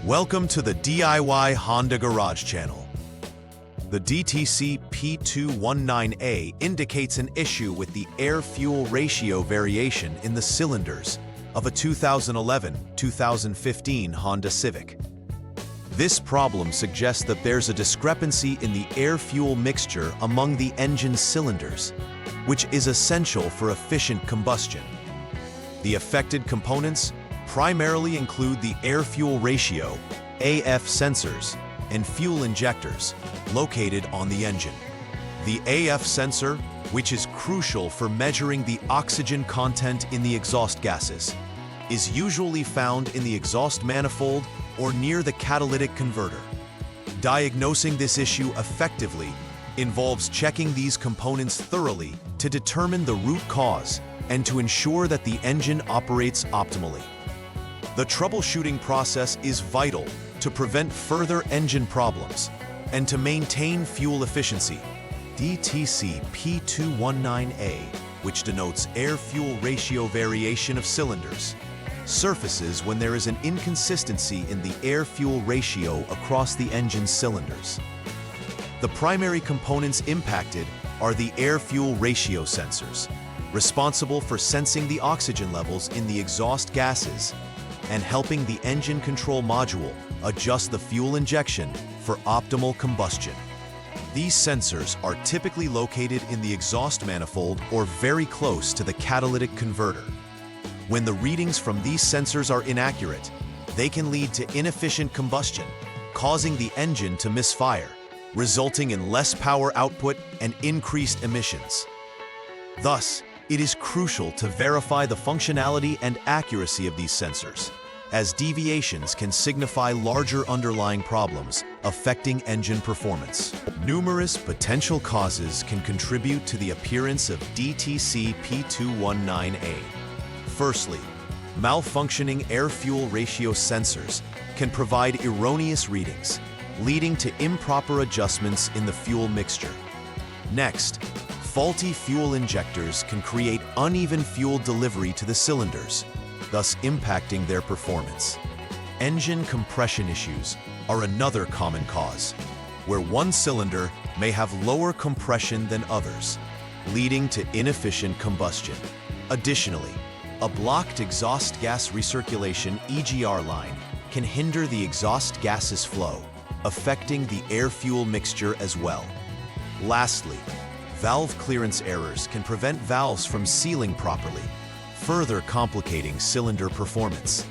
Welcome to the DIY Honda Garage channel. The DTC P219A indicates an issue with the air-fuel ratio variation in the cylinders of a 2011-2015 Honda Civic. This problem suggests that there's a discrepancy in the air-fuel mixture among the engine cylinders, which is essential for efficient combustion. The affected components primarily include the air-fuel ratio, AF sensors, and fuel injectors located on the engine. The AF sensor, which is crucial for measuring the oxygen content in the exhaust gases, is usually found in the exhaust manifold or near the catalytic converter. Diagnosing this issue effectively involves checking these components thoroughly to determine the root cause and to ensure that the engine operates optimally. The troubleshooting process is vital to prevent further engine problems and to maintain fuel efficiency. DTC P219A, which denotes air-fuel ratio variation of cylinders, surfaces when there is an inconsistency in the air-fuel ratio across the engine cylinders. The primary components impacted are the air-fuel ratio sensors, responsible for sensing the oxygen levels in the exhaust gases and helping the engine control module adjust the fuel injection for optimal combustion. These sensors are typically located in the exhaust manifold or very close to the catalytic converter. When the readings from these sensors are inaccurate, they can lead to inefficient combustion, causing the engine to misfire, resulting in less power output and increased emissions. Thus, it is crucial to verify the functionality and accuracy of these sensors, as deviations can signify larger underlying problems affecting engine performance. Numerous potential causes can contribute to the appearance of DTC P219A. Firstly, malfunctioning air-fuel ratio sensors can provide erroneous readings, leading to improper adjustments in the fuel mixture. Next, faulty fuel injectors can create uneven fuel delivery to the cylinders, thus impacting their performance. Engine compression issues are another common cause, where one cylinder may have lower compression than others, leading to inefficient combustion. Additionally, a blocked exhaust gas recirculation EGR line can hinder the exhaust gases flow, affecting the air-fuel mixture as well. Lastly, valve clearance errors can prevent valves from sealing properly, further complicating cylinder performance.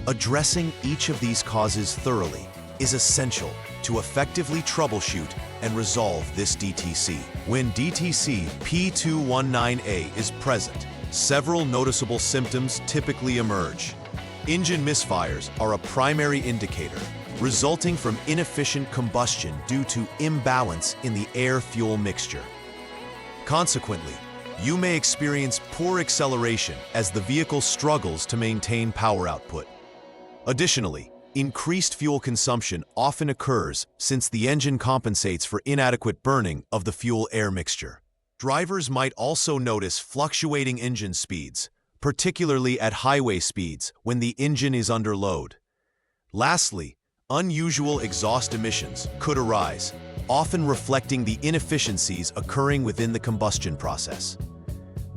Addressing each of these causes thoroughly is essential to effectively troubleshoot and resolve this DTC. When DTC P219A is present, several noticeable symptoms typically emerge. Engine misfires are a primary indicator, resulting from inefficient combustion due to imbalance in the air-fuel mixture. Consequently, you may experience poor acceleration as the vehicle struggles to maintain power output. Additionally, increased fuel consumption often occurs since the engine compensates for inadequate burning of the fuel-air mixture. Drivers might also notice fluctuating engine speeds, particularly at highway speeds when the engine is under load. Lastly, unusual exhaust emissions could arise, often reflecting the inefficiencies occurring within the combustion process.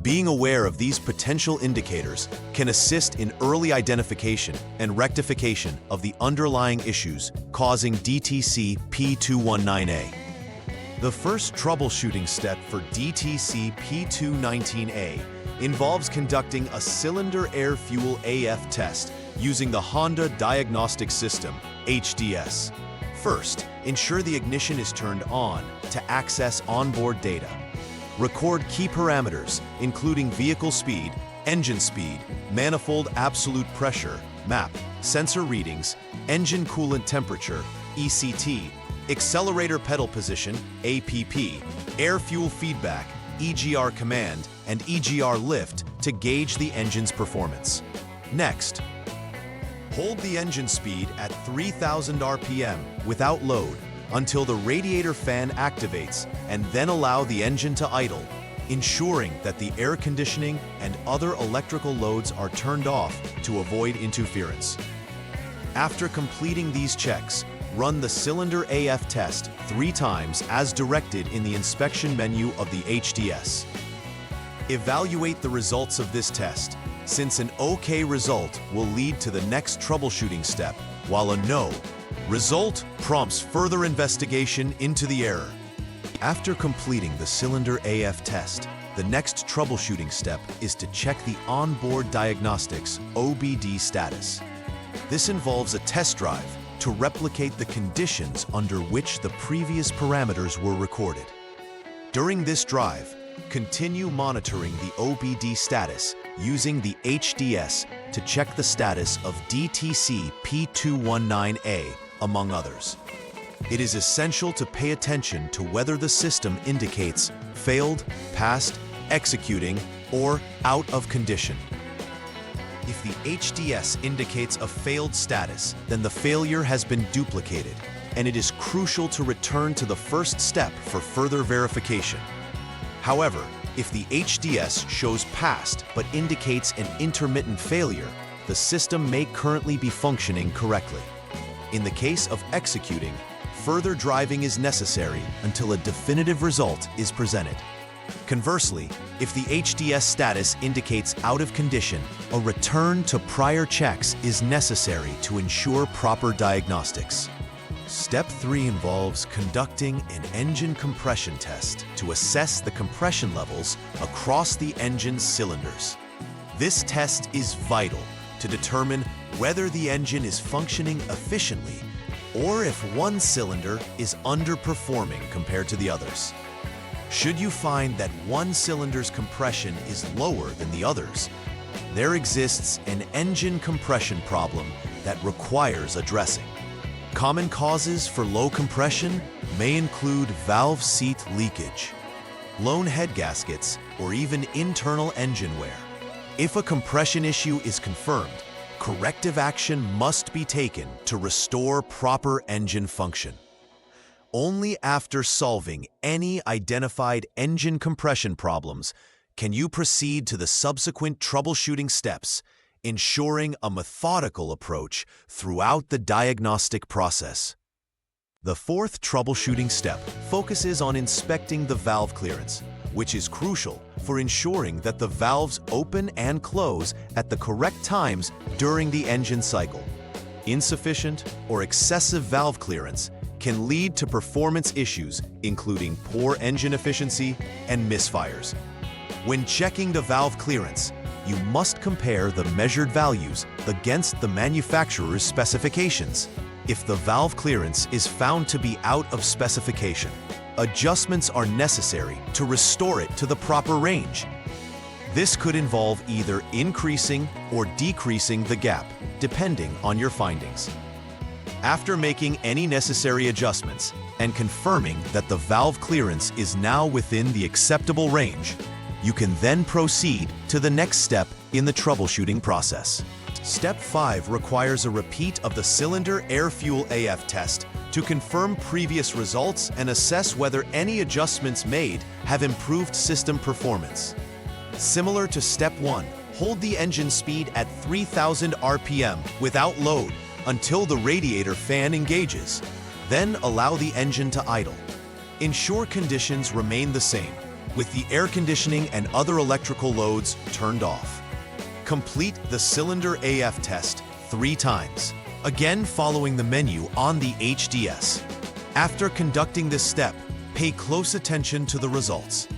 Being aware of these potential indicators can assist in early identification and rectification of the underlying issues causing DTC P219A. The first troubleshooting step for DTC P219A involves conducting a cylinder air-fuel AF test using the Honda Diagnostic System, HDS. First, ensure the ignition is turned on to access onboard data. Record key parameters, including vehicle speed, engine speed, manifold absolute pressure, MAP, sensor readings, engine coolant temperature, ECT, accelerator pedal position, APP, air-fuel feedback, EGR command, and EGR lift to gauge the engine's performance. Next, hold the engine speed at 3,000 RPM without load until the radiator fan activates, and then allow the engine to idle, ensuring that the air conditioning and other electrical loads are turned off to avoid interference. After completing these checks, run the cylinder AF test 3 times as directed in the inspection menu of the HDS. Evaluate the results of this test, since an OK result will lead to the next troubleshooting step, while a no result prompts further investigation into the error. After completing the cylinder AF test, the next troubleshooting step is to check the onboard diagnostics OBD status. This involves a test drive to replicate the conditions under which the previous parameters were recorded. During this drive, continue monitoring the OBD status using the HDS to check the status of DTC P219A, among others. It is essential to pay attention to whether the system indicates failed, passed, executing, or out of condition. If the HDS indicates a failed status, then the failure has been duplicated, and it is crucial to return to the first step for further verification. However, if the HDS shows passed but indicates an intermittent failure, the system may currently be functioning correctly. In the case of executing, further driving is necessary until a definitive result is presented. Conversely, if the HDS status indicates out of condition, a return to prior checks is necessary to ensure proper diagnostics. Step 3 involves conducting an engine compression test to assess the compression levels across the engine's cylinders. This test is vital to determine whether the engine is functioning efficiently or if one cylinder is underperforming compared to the others. Should you find that one cylinder's compression is lower than the others, there exists an engine compression problem that requires addressing. Common causes for low compression may include valve seat leakage, blown head gaskets, or even internal engine wear. If a compression issue is confirmed, corrective action must be taken to restore proper engine function. Only after solving any identified engine compression problems can you proceed to the subsequent troubleshooting steps, ensuring a methodical approach throughout the diagnostic process. The fourth troubleshooting step focuses on inspecting the valve clearance, which is crucial for ensuring that the valves open and close at the correct times during the engine cycle. Insufficient or excessive valve clearance can lead to performance issues, including poor engine efficiency and misfires. When checking the valve clearance, you must compare the measured values against the manufacturer's specifications. If the valve clearance is found to be out of specification, adjustments are necessary to restore it to the proper range. This could involve either increasing or decreasing the gap, depending on your findings. After making any necessary adjustments and confirming that the valve clearance is now within the acceptable range, you can then proceed to the next step in the troubleshooting process. Step 5 requires a repeat of the cylinder air-fuel AF test to confirm previous results and assess whether any adjustments made have improved system performance. Similar to Step 1, hold the engine speed at 3,000 RPM without load until the radiator fan engages. Then allow the engine to idle. Ensure conditions remain the same, with the air conditioning and other electrical loads turned off. Complete the cylinder AF test 3 times, again following the menu on the HDS. After conducting this step, pay close attention to the results.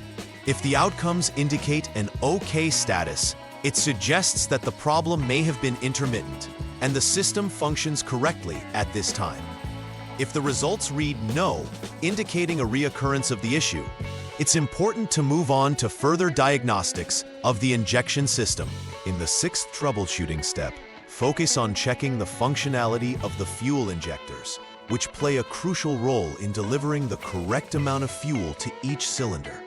If the outcomes indicate an OK status, it suggests that the problem may have been intermittent and the system functions correctly at this time. If the results read no, indicating a reoccurrence of the issue, it's important to move on to further diagnostics of the injection system. In the 6th troubleshooting step, focus on checking the functionality of the fuel injectors, which play a crucial role in delivering the correct amount of fuel to each cylinder.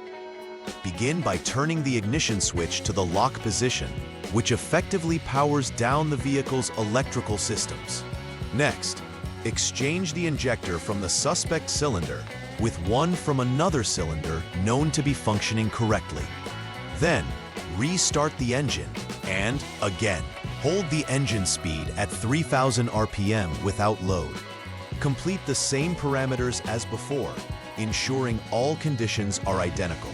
Begin by turning the ignition switch to the lock position, which effectively powers down the vehicle's electrical systems. Next, exchange the injector from the suspect cylinder with one from another cylinder known to be functioning correctly. Then, restart the engine and, again, Hold the engine speed at 3000 RPM without load. Complete the same parameters as before, ensuring all conditions are identical.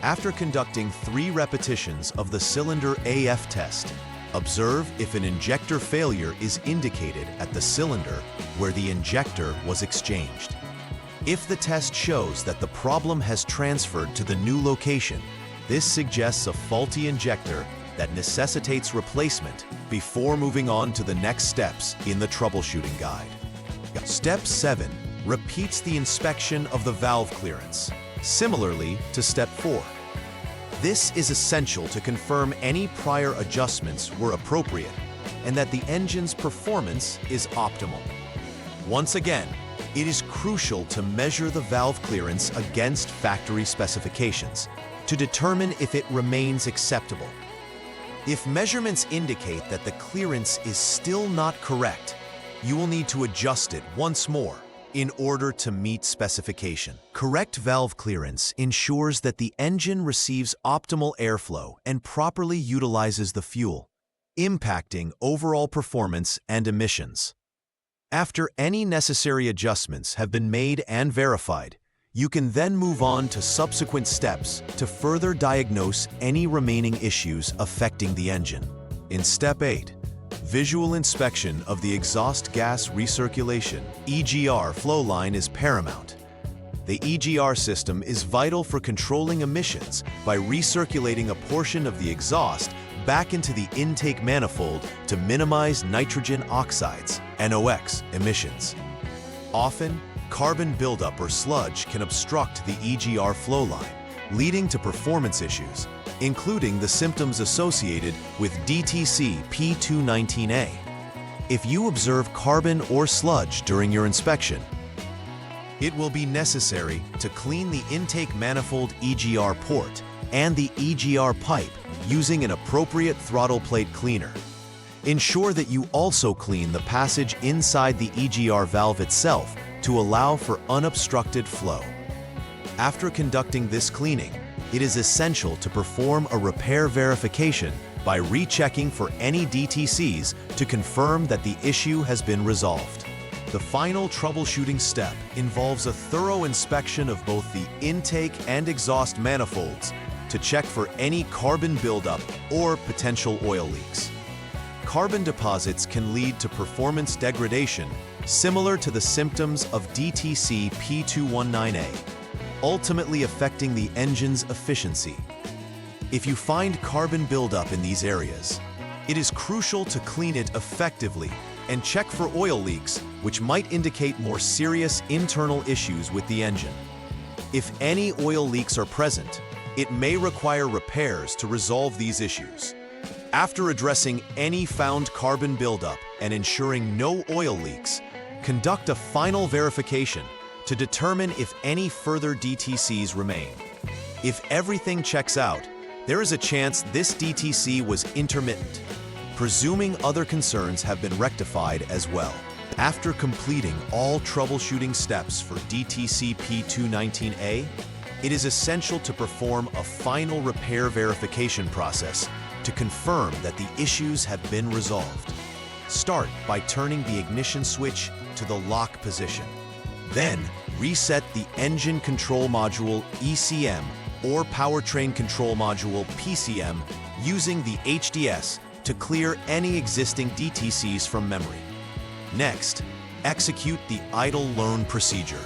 After conducting 3 repetitions of the cylinder AF test, observe if an injector failure is indicated at the cylinder where the injector was exchanged. If the test shows that the problem has transferred to the new location, this suggests a faulty injector that necessitates replacement before moving on to the next steps in the troubleshooting guide. Step 7 repeats the inspection of the valve clearance, similarly to Step 4. This is essential to confirm any prior adjustments were appropriate and that the engine's performance is optimal. Once again, it is crucial to measure the valve clearance against factory specifications to determine if it remains acceptable. If measurements indicate that the clearance is still not correct, you will need to adjust it once more in order to meet specification. Correct valve clearance ensures that the engine receives optimal airflow and properly utilizes the fuel, impacting overall performance and emissions. After any necessary adjustments have been made and verified, you can then move on to subsequent steps to further diagnose any remaining issues affecting the engine. In Step 8, visual inspection of the exhaust gas recirculation (EGR) flow line is paramount. The EGR system is vital for controlling emissions by recirculating a portion of the exhaust back into the intake manifold to minimize nitrogen oxides (NOx) emissions. Often, carbon buildup or sludge can obstruct the EGR flow line, leading to performance issues, including the symptoms associated with DTC P219A. If you observe carbon or sludge during your inspection, it will be necessary to clean the intake manifold EGR port and the EGR pipe using an appropriate throttle plate cleaner. Ensure that you also clean the passage inside the EGR valve itself to allow for unobstructed flow. After conducting this cleaning, it is essential to perform a repair verification by rechecking for any DTCs to confirm that the issue has been resolved. The final troubleshooting step involves a thorough inspection of both the intake and exhaust manifolds to check for any carbon buildup or potential oil leaks. Carbon deposits can lead to performance degradation similar to the symptoms of DTC P219A, ultimately affecting the engine's efficiency. If you find carbon buildup in these areas, it is crucial to clean it effectively and check for oil leaks, which might indicate more serious internal issues with the engine. If any oil leaks are present, it may require repairs to resolve these issues. After addressing any found carbon buildup and ensuring no oil leaks, conduct a final verification to determine if any further DTCs remain. If everything checks out, there is a chance this DTC was intermittent, presuming other concerns have been rectified as well. After completing all troubleshooting steps for DTC P219A, it is essential to perform a final repair verification process to confirm that the issues have been resolved. Start by turning the ignition switch to the lock position. Then, reset the Engine Control Module (ECM) or Powertrain Control Module (PCM) using the HDS to clear any existing DTCs from memory. Next, execute the idle loan procedure,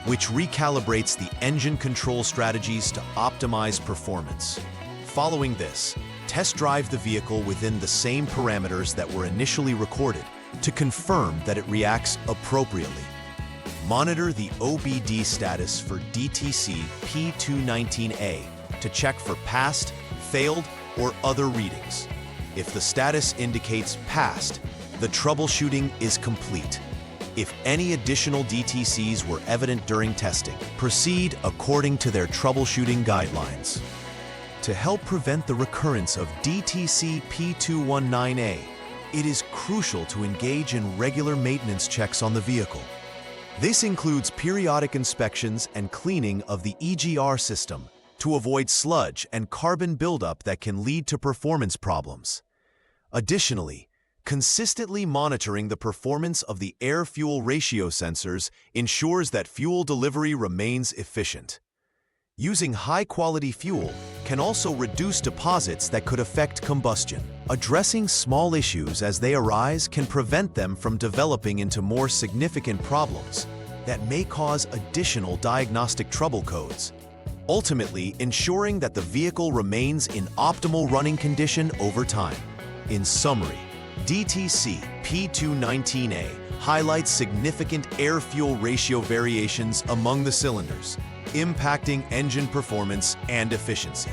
which recalibrates the engine control strategies to optimize performance. Following this, test drive the vehicle within the same parameters that were initially recorded to confirm that it reacts appropriately. Monitor the OBD status for DTC P219A to check for passed, failed, or other readings. If the status indicates passed, the troubleshooting is complete. If any additional DTCs were evident during testing, proceed according to their troubleshooting guidelines. To help prevent the recurrence of DTC P219A, it is crucial to engage in regular maintenance checks on the vehicle. This includes periodic inspections and cleaning of the EGR system to avoid sludge and carbon buildup that can lead to performance problems. Additionally, consistently monitoring the performance of the air-fuel ratio sensors ensures that fuel delivery remains efficient. Using high-quality fuel can also reduce deposits that could affect combustion. Addressing small issues as they arise can prevent them from developing into more significant problems that may cause additional diagnostic trouble codes, ultimately ensuring that the vehicle remains in optimal running condition over time. In summary, DTC P219A highlights significant air-fuel ratio variations among the cylinders, impacting engine performance and efficiency.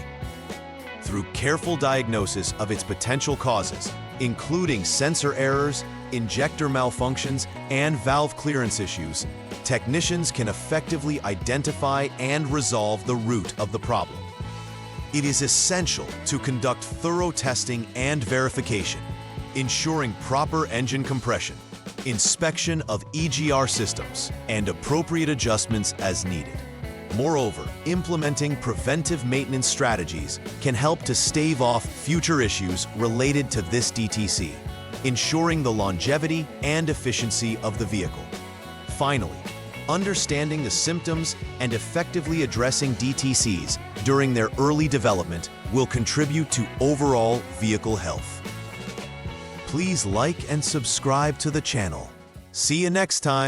Through careful diagnosis of its potential causes, including sensor errors, injector malfunctions, and valve clearance issues, technicians can effectively identify and resolve the root of the problem. It is essential to conduct thorough testing and verification, ensuring proper engine compression, inspection of EGR systems, and appropriate adjustments as needed. Moreover, implementing preventive maintenance strategies can help to stave off future issues related to this DTC, ensuring the longevity and efficiency of the vehicle. Finally, understanding the symptoms and effectively addressing DTCs during their early development will contribute to overall vehicle health. Please like and subscribe to the channel. See you next time.